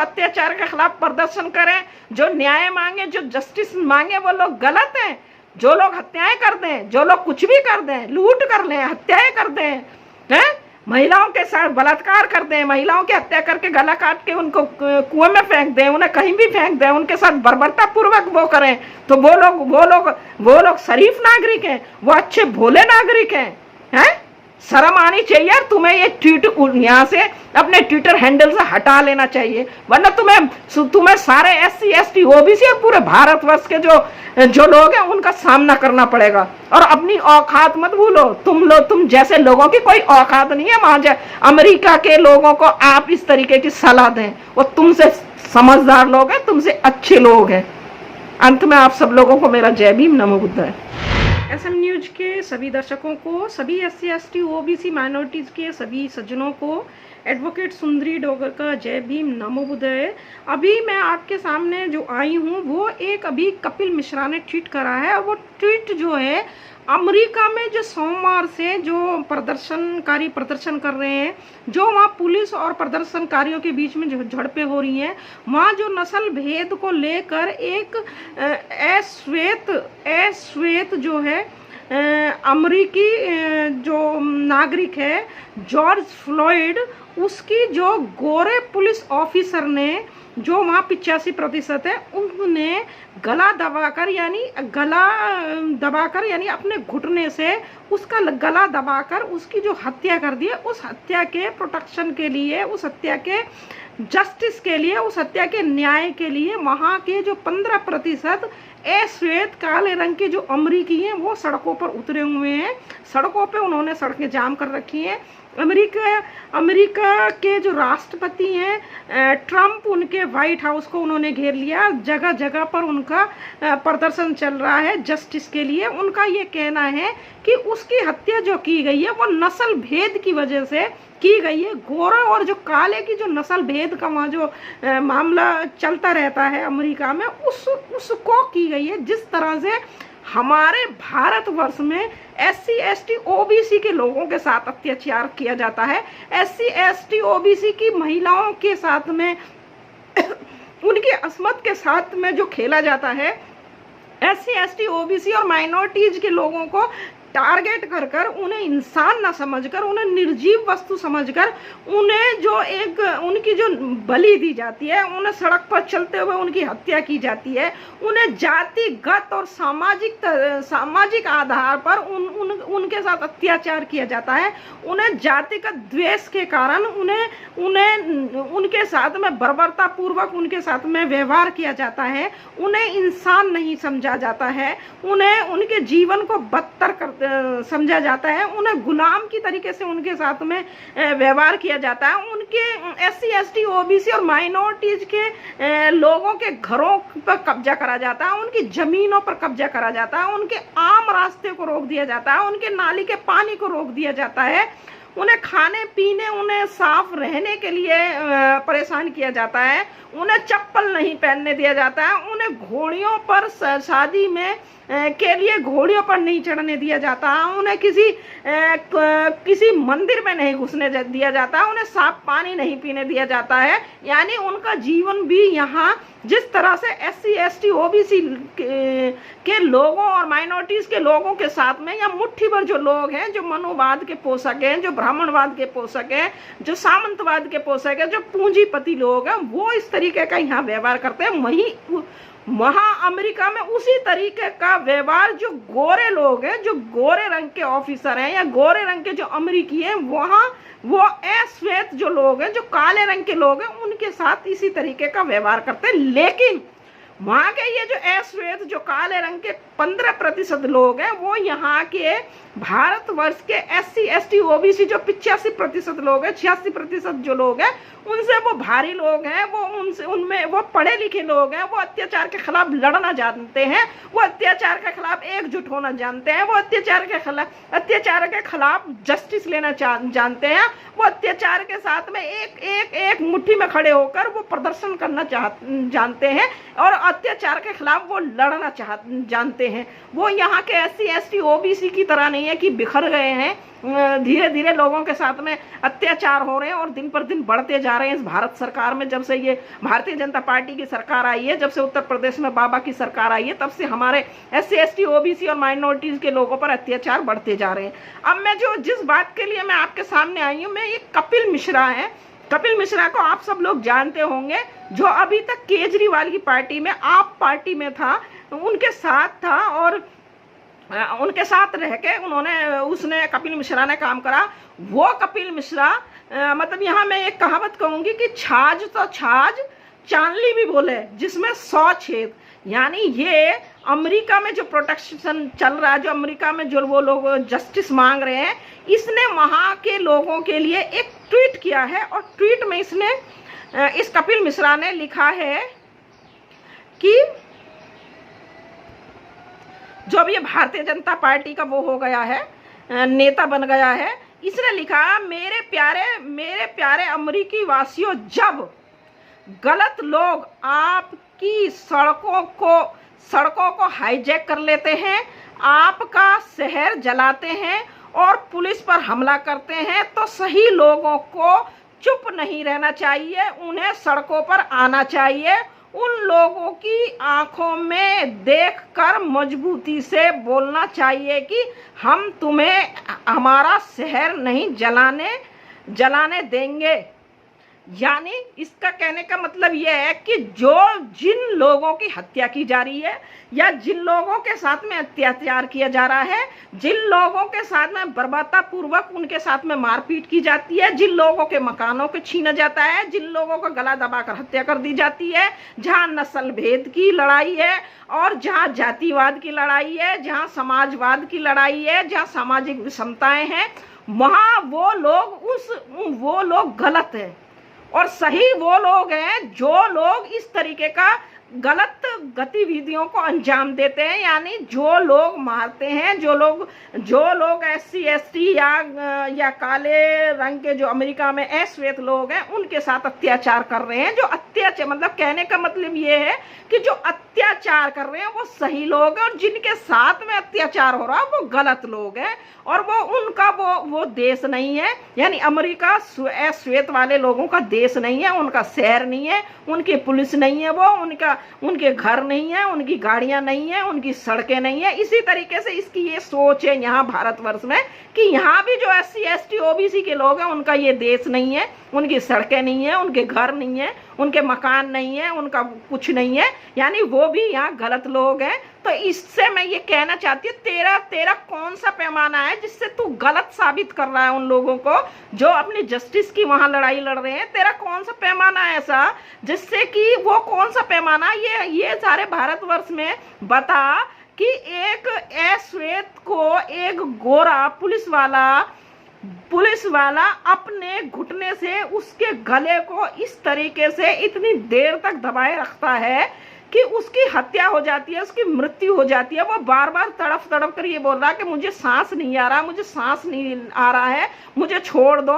अत्याचार के खिलाफ प्रदर्शन करें, जो न्याय मांगे, जो जस्टिस मांगे, वो लोग गलत हैं। जो लोग हत्याएं कर दें, जो लोग कुछ भी कर दें, लूट कर लें, हत्याएं कर दें, हैं, महिलाओं के साथ बलात्कार कर दें, महिलाओं की हत्या करके गला काट के उनको कुएं में फेंक दें, उन्हें कहीं भी फेंक दें, उनके साथ बर्बरता पूर्वक वो करें, तो वो लोग शरीफ नागरिक हैं, वो अच्छे भोले नागरिक हैं। हैं, शर्म आनी चाहिए यार तुम्हें। ये ट्वीट यहाँ से अपने ट्विटर हैंडल से हटा लेना चाहिए, वरना तुम्हें सारे SC ST OBC और पूरे भारतवर्ष के जो लोग हैं उनका सामना करना पड़ेगा। और अपनी औकात मत भूलो, तुम जैसे लोगों की कोई औकात नहीं है वहां अमेरिका के लोगों को आप इस तरीके की सलाह दें। वो तुमसे समझदार लोग हैं, तुमसे अच्छे लोग हैं। अंत में आप सब लोगों को मेरा जय भीम, नमो बुद्धाय। SM न्यूज के सभी दर्शकों को, सभी SC ST OBC माइनॉरिटीज के सभी सज्जनों को एडवोकेट सुंदरी डोगर का जय भीम, नमो बुद्धाय। अभी मैं आपके सामने जो आई हूँ वो एक अभी कपिल मिश्रा ने ट्वीट करा है। और वो ट्वीट जो है, अमेरिका में जो सोमवार से जो प्रदर्शनकारी प्रदर्शन कर रहे हैं, जो वहाँ पुलिस और प्रदर्शनकारियों के बीच में जो झड़पें हो रही हैं, वहाँ जो नस्ल भेद को लेकर एक अश्वेत जो है अमेरिकी जो नागरिक है जॉर्ज फ्लॉयड, उसकी जो गोरे पुलिस ऑफिसर ने, जो वहाँ 85% है, उन्होंने गला दबाकर यानी अपने घुटने से उसका गला दबाकर उसकी जो हत्या कर दी है, उस हत्या के प्रोटेक्शन के लिए, उस हत्या के जस्टिस के लिए, उस हत्या के न्याय के लिए वहाँ के जो 15% श्वेत काले रंग के जो अमेरिकी हैं वो सड़कों पर उतरे हुए हैं। सड़कों पे उन्होंने सड़कें जाम कर रखी हैं। अमेरिका के जो राष्ट्रपति हैं ट्रम्प, उनके व्हाइट हाउस को उन्होंने घेर लिया। जगह जगह पर उनका प्रदर्शन चल रहा है जस्टिस के लिए। उनका ये कहना है कि उसकी हत्या जो की गई है वो नस्ल भेद की वजह से की गई है। गोरा और जो काले की जो नस्ल भेद का वहाँ जो मामला चलता रहता है अमेरिका में, उसको की गई है। जिस तरह से हमारे भारतवर्ष में SC ST OBC के लोगों के साथ अत्याचार किया जाता है, SC ST OBC की महिलाओं के साथ में उनकी अस्मत के साथ में जो खेला जाता है, SC ST OBC और माइनॉरिटीज के लोगों को टारगेट कर कर, उन्हें इंसान ना समझकर, उन्हें निर्जीव वस्तु समझकर, उन्हें जो एक उनकी जो बलि दी जाती है, उन्हें सड़क पर चलते हुए उनकी हत्या की जाती है, उन्हें जातिगत और सामाजिक आधार पर उनके साथ अत्याचार किया जाता है, उन्हें जातिगत द्वेष के कारण उन्हें उनके साथ में बर्बरता पूर्वक उनके साथ में व्यवहार किया जाता है, उन्हें इंसान नहीं समझा जाता है, उन्हें उनके जीवन को बदतर कर समझा जाता है, उन्हें गुलाम की तरीके से उनके साथ में व्यवहार किया जाता है। उनके SC ST OBC और माइनॉरिटीज के लोगों के घरों पर कब्जा करा जाता है, उनकी जमीनों पर कब्जा करा जाता है, उनके आम रास्ते को रोक दिया जाता है, उनके नाली के पानी को रोक दिया जाता है, उन्हें खाने पीने, उन्हें साफ रहने के लिए परेशान किया जाता है, उन्हें चप्पल नहीं पहनने दिया जाता है, उन्हें घोड़ियों पर शादी में के लिए घोड़ियों पर नहीं चढ़ने दिया जाता, उन्हें किसी मंदिर में नहीं घुसने दिया जाता, उन्हें साफ पानी नहीं पीने दिया जाता है। यानी उनका जीवन भी यहाँ जिस तरह से SC ST OBC के लोगों और माइनॉरिटीज के लोगों के साथ में, या मुट्ठी भर जो लोग हैं जो मनोवाद के पोषक हैं, जो ब्राह्मणवाद के पोषक हैं, जो सामंतवाद के पोषक हैं, जो पूंजीपति लोग हैं, वो इस तरीके का यहाँ व्यवहार करते हैं। वहाँ अमेरिका में उसी तरीके का व्यवहार जो गोरे लोग हैं, जो गोरे रंग के ऑफिसर हैं या गोरे रंग के जो अमेरिकी हैं, वहाँ वो अश्वेत जो लोग हैं, जो काले रंग के लोग हैं, उनके साथ इसी तरीके का व्यवहार करते हैं। लेकिन वहाँ के ये जो अश्वेत जो काले रंग के 15% लोग हैं, वो यहाँ के भारतवर्ष के SC ST OBC जो 85% लोग हैं, 86% जो लोग हैं, उनसे वो भारी लोग हैं, उनमें वो पढ़े लिखे लोग हैं, वो अत्याचार के खिलाफ लड़ना जानते हैं, वो अत्याचार के खिलाफ एकजुट होना जानते हैं, वो अत्याचार के खिलाफ जस्टिस लेना जानते हैं, वो अत्याचार के साथ में एक मुट्ठी में खड़े होकर वो प्रदर्शन करना जानते हैं और अत्याचार के खिलाफ वो लड़ना जानते हैं। हैं। वो यहाँ के SC ST OBC की तरह नहीं है कि बिखर गए हैं। धीरे धीरे लोगों के साथ में अत्याचार हो रहे हैं और दिन पर दिन बढ़ते जा रहे हैं। इस भारत सरकार में जब से ये भारतीय जनता पार्टी की सरकार आई है, जब से उत्तर प्रदेश में बाबा की सरकार आई है, तब से हमारे SC ST OBC और माइनॉरिटीज के लोगों पर अत्याचार बढ़ते जा रहे हैं। अब मैं जिस बात के लिए मैं आपके सामने आई हूँ, मैं ये कपिल मिश्रा है। कपिल मिश्रा को आप सब लोग जानते होंगे, जो अभी तक केजरीवाल की पार्टी में, आप पार्टी में था, उनके साथ था और उनके साथ रह के उसने कपिल मिश्रा ने काम करा। वो कपिल मिश्रा मतलब यहाँ मैं एक कहावत कहूंगी कि छाछ तो छाछ चांदली भी बोले जिसमें 100 छेद। यानी ये अमेरिका में जो प्रोटेक्शन चल रहा है, जो अमेरिका में जो वो लोग जस्टिस मांग रहे हैं, इसने वहाँ के लोगों के लिए एक ट्वीट किया है और ट्वीट में इसने इस कपिल मिश्रा ने लिखा है कि जो अब ये भारतीय जनता पार्टी का वो हो गया है, नेता बन गया है, इसने लिखा, मेरे प्यारे अमेरिकी वासियों, जब गलत लोग आपकी सड़कों को हाईजैक कर लेते हैं, आपका शहर जलाते हैं और पुलिस पर हमला करते हैं, तो सही लोगों को चुप नहीं रहना चाहिए, उन्हें सड़कों पर आना चाहिए, उन लोगों की आंखों में देखकर मजबूती से बोलना चाहिए कि हम तुम्हें हमारा शहर नहीं जलाने देंगे। यानी इसका कहने का मतलब यह है कि जिन लोगों की हत्या की जा रही है या जिन लोगों के साथ में अत्याचार किया जा रहा है, जिन लोगों के साथ में बर्बरतापूर्वक उनके साथ में मारपीट की जाती है, जिन लोगों के मकानों को छीना जाता है, जिन लोगों का गला दबाकर हत्या कर दी जाती है, जहां नस्ल भेद की लड़ाई है और जहां जातिवाद की लड़ाई है, जहां समाजवाद की लड़ाई है, जहां सामाजिक विषमताएं हैं, वहां वो लोग गलत है और सही वो लोग हैं जो लोग इस तरीके का गलत गतिविधियों को अंजाम देते हैं। यानी जो लोग मारते हैं, जो लोग SC ST या काले रंग के जो अमेरिका में अश्वेत लोग हैं, उनके साथ अत्याचार कर रहे हैं। जो अत्याचार मतलब कहने का मतलब ये है कि जो अत्याचार कर रहे हैं वो सही लोग हैं और जिनके साथ में अत्याचार हो रहा है वो गलत लोग हैं और वो उनका वो देश नहीं है। यानी अमेरिका श्वेत वाले लोगों का देश नहीं है, उनका शहर नहीं है, उनकी पुलिस नहीं है, उनके घर नहीं है, उनकी गाड़ियां नहीं है, उनकी सड़कें नहीं है। इसी तरीके से इसकी ये सोच है यहाँ भारतवर्ष में कि यहाँ भी जो SC ST OBC के लोग हैं उनका ये देश नहीं है, उनकी सड़कें नहीं है, उनके घर नहीं है, उनके मकान नहीं है, उनका कुछ नहीं है, यानी वो भी यहाँ गलत लोग हैं। तो इससे मैं ये कहना चाहती हूँ, तेरा कौन सा पैमाना है जिससे तू गलत साबित कर रहा है उन लोगों को जो अपनी जस्टिस की वहां लड़ाई लड़ रहे हैं? तेरा कौन सा पैमाना है ऐसा जिससे कि वो कौन सा पैमाना ये सारे भारतवर्ष में बता कि एक अश्वेत को एक गोरा पुलिस वाला अपने घुटने से उसके गले को इस तरीके से इतनी देर तक दबाए रखता है कि उसकी हत्या हो जाती है, उसकी मृत्यु हो जाती है। वो बार बार तड़प कर ये बोल रहा है कि मुझे सांस नहीं आ रहा, मुझे सांस नहीं आ रहा है, मुझे छोड़ दो।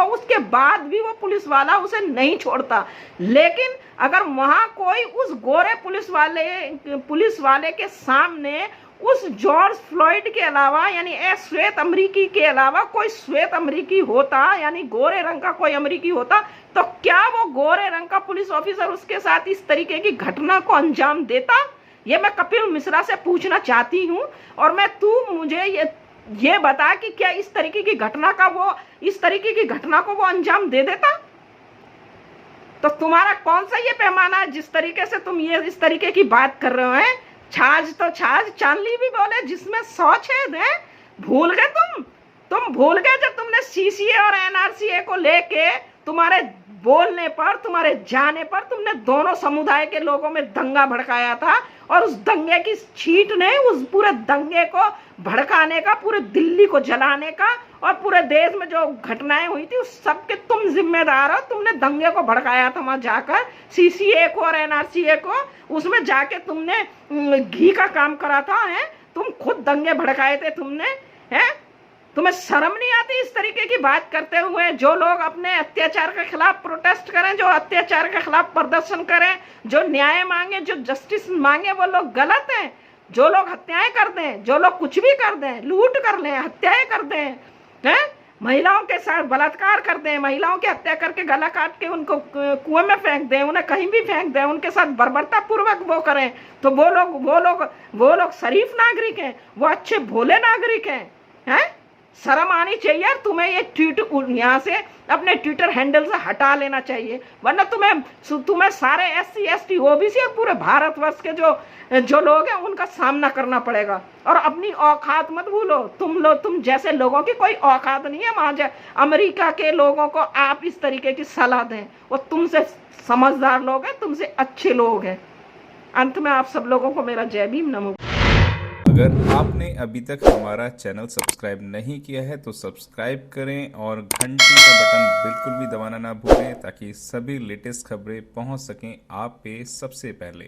उसके बाद भी वो पुलिस वाला उसे नहीं छोड़ता। लेकिन अगर वहां कोई उस गोरे पुलिस वाले के सामने उस जॉर्ज फ्लॉयड के अलावा यानी श्वेत अमेरिकी के अलावा कोई श्वेत अमेरिकी होता, यानी गोरे रंग का कोई अमेरिकी होता, तो क्या वो गोरे रंग का पुलिस ऑफिसर उसके साथ इस तरीके की घटना को अंजाम देता? ये मैं कपिल मिश्रा से पूछना चाहती हूँ और तू मुझे ये बता कि क्या इस तरीके की घटना को वो अंजाम दे देता? तो तुम्हारा कौन सा ये पैमाना है जिस तरीके से तुम ये इस तरीके की बात कर रहे हो? छाछ तो छाछ चांदली भी बोले जिसमें 100 छेद है। भूल गए तुम भूल गए जब तुमने CCA और NRCA को लेके तुम्हारे बोलने पर, तुम्हारे जाने पर तुमने दोनों समुदाय के लोगों में दंगा भड़काया था और उस दंगे की छींट ने उस पूरे दंगे को भड़काने का, पूरे दिल्ली को जलाने का और पूरे देश में जो घटनाएं हुई थी उस सब के तुम जिम्मेदार हो। तुमने दंगे को भड़काया था वहां जाकर, CCA को और NRCA को, उसमें जाके तुमने घी का काम करा था। तुम खुद दंगे भड़काए थे तुमने। तुम्हें शर्म नहीं आती इस तरीके की बात करते हुए? जो लोग अपने अत्याचार के खिलाफ प्रोटेस्ट करें, जो अत्याचार के खिलाफ प्रदर्शन करें, जो न्याय मांगे, जो जस्टिस मांगे, वो लोग गलत हैं। जो लोग हत्याएं कर दें, जो लोग कुछ भी कर दें, लूट कर लें, हत्याएं कर दें, हैं, महिलाओं के साथ बलात्कार कर दें, महिलाओं की हत्या करके गला काट के उनको कुएं में फेंक दें, उन्हें कहीं भी फेंक दें, उनके साथ बर्बरता पूर्वक वो करें, तो वो लोग शरीफ नागरिक हैं, वो अच्छे भोले नागरिक हैं? शर्म आनी चाहिए यार तुम्हें। ये ट्वीट यहाँ से अपने ट्विटर हैंडल से हटा लेना चाहिए, वरना तुम्हें सारे SC ST OBC और पूरे भारतवर्ष के जो लोग हैं उनका सामना करना पड़ेगा। और अपनी औकात मत भूलो, तुम जैसे लोगों की कोई औकात नहीं है वहां अमेरिका के लोगों को आप इस तरीके की सलाह दें। वो तुमसे समझदार लोग हैं, तुमसे अच्छे लोग हैं। अंत में आप सब लोगों को मेरा जय भीम, नमो। अगर आपने अभी तक हमारा चैनल सब्सक्राइब नहीं किया है तो सब्सक्राइब करें और घंटी का बटन बिल्कुल भी दबाना ना भूलें, ताकि सभी लेटेस्ट खबरें पहुंच सकें आप पे सबसे पहले।